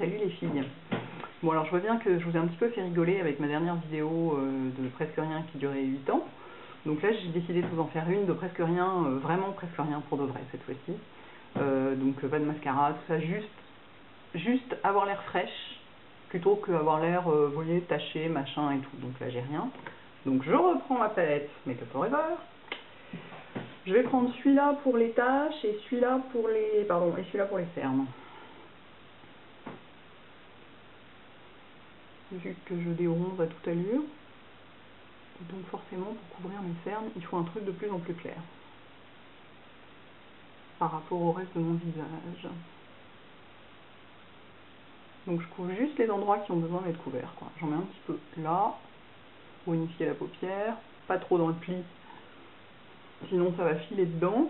Salut les filles. Bon alors je vois bien que je vous ai un petit peu fait rigoler avec ma dernière vidéo de presque rien qui durait 8 ans. Donc là j'ai décidé de vous en faire une de presque rien, vraiment presque rien pour de vrai cette fois-ci. Donc pas de mascara, tout ça, juste avoir l'air fraîche plutôt que avoir l'air, vous voyez, taché, machin et tout. Donc là j'ai rien. Donc je reprends ma palette Make Up Forever. Je vais prendre celui-là pour les taches et celui-là pour les, et celui-là pour les cernes. Vu que je déronze à toute allure, donc forcément pour couvrir mes cernes, il faut un truc de plus en plus clair par rapport au reste de mon visage. Donc je couvre juste les endroits qui ont besoin d'être couverts, quoi. J'en mets un petit peu là, pour unifier la paupière, pas trop dans le pli, sinon ça va filer dedans.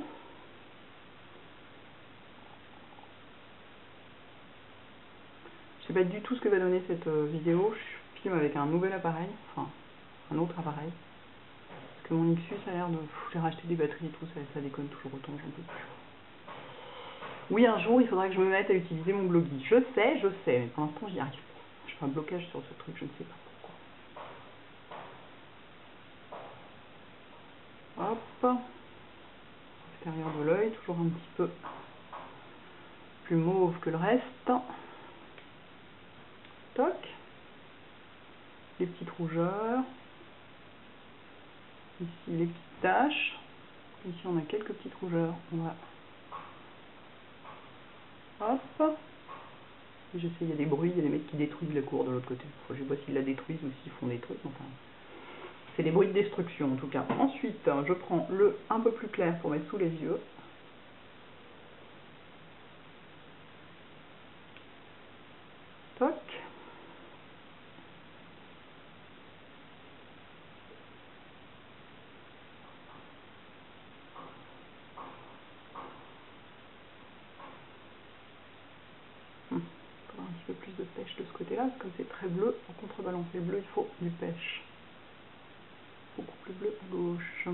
Je sais pas du tout ce que va donner cette vidéo, je filme avec un nouvel appareil, enfin un autre appareil. Parce que mon Nexus a l'air de... J'ai racheté des batteries et tout, ça déconne toujours autant, j'en peux plus. Oui, un jour, il faudra que je me mette à utiliser mon Blogi. Je sais, mais pour l'instant, j'y arrive pas. Je fais un blocage sur ce truc, je ne sais pas pourquoi. Hop. Extérieur de l'œil, toujours un petit peu plus mauve que le reste. Toc. Les petites rougeurs. Ici, les petites taches. Ici, on a quelques petites rougeurs. On va... Hop. Je sais, il y a des bruits, il y a des mecs qui détruisent la cour de l'autre côté. Je sais pas s'ils la détruisent ou s'ils font des trucs, enfin... C'est des bruits de destruction en tout cas. Ensuite, je prends le un peu plus clair pour mettre sous les yeux. Toc. Un petit peu plus de pêche de ce côté-là, parce que comme c'est très bleu, pour contrebalancer le bleu, il faut du pêche. Beaucoup plus bleu à gauche. Est-ce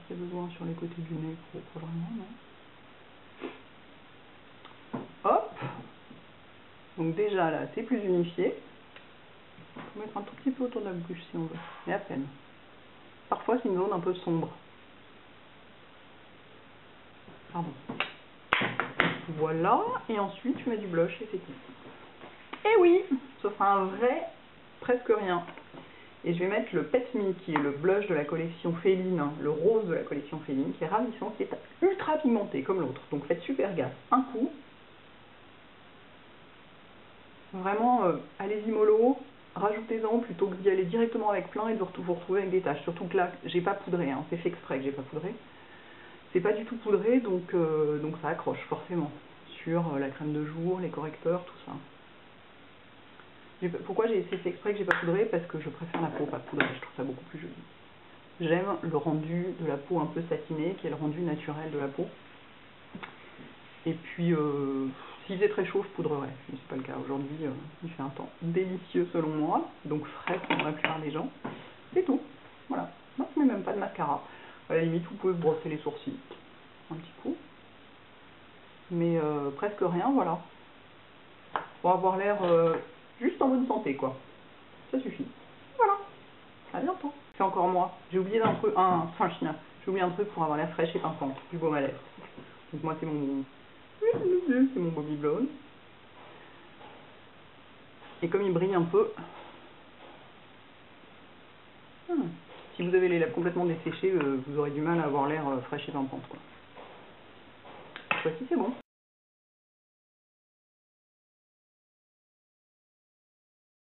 qu'il y a besoin sur les côtés du nez pour vraiment, non? Hop. Donc déjà là, c'est plus unifié. On peut mettre un tout petit peu autour de la bouche si on veut, mais à peine. Parfois c'est une zone un peu sombre. Pardon. Voilà, et ensuite je mets du blush et c'est tout. Et oui, ce sera un vrai presque rien. Et je vais mettre le Pet Me, qui est le blush de la collection Féline, le rose de la collection Féline, qui est ravissant, qui est ultra pigmenté comme l'autre. Donc faites super gaffe. Un coup. Vraiment, allez-y mollo, rajoutez-en plutôt que d'y aller directement avec plein et de vous retrouver avec des taches. Surtout que là, j'ai pas poudré, hein. C'est fait exprès que j'ai pas poudré. C'est pas du tout poudré, donc ça accroche forcément sur la crème de jour, les correcteurs, tout ça. Pourquoi j'ai fait exprès que j'ai pas poudré? Parce que je préfère la peau pas poudrée, je trouve ça beaucoup plus joli. J'aime le rendu de la peau un peu satinée, qui est le rendu naturel de la peau. Et puis, s'il faisait très chaud, je poudrerais, mais c'est pas le cas. Aujourd'hui, il fait un temps délicieux selon moi, donc frais pour la plupart des gens. C'est tout, voilà. Non, je mets même pas de mascara. À la limite, vous pouvez brosser les sourcils, un petit coup. Mais presque rien, voilà. Pour avoir l'air juste en bonne santé, quoi. Ça suffit. Voilà. À bientôt. C'est encore moi. J'ai oublié d'un truc, j'ai oublié un truc pour avoir l'air fraîche et pimpante, du baume à lèvres. Donc moi, c'est mon Bobbi Blonde. Et comme il brille un peu, si vous avez les lèvres complètement desséchées, vous aurez du mal à avoir l'air fraîche et pimpante, quoi. Cette fois-ci, c'est bon.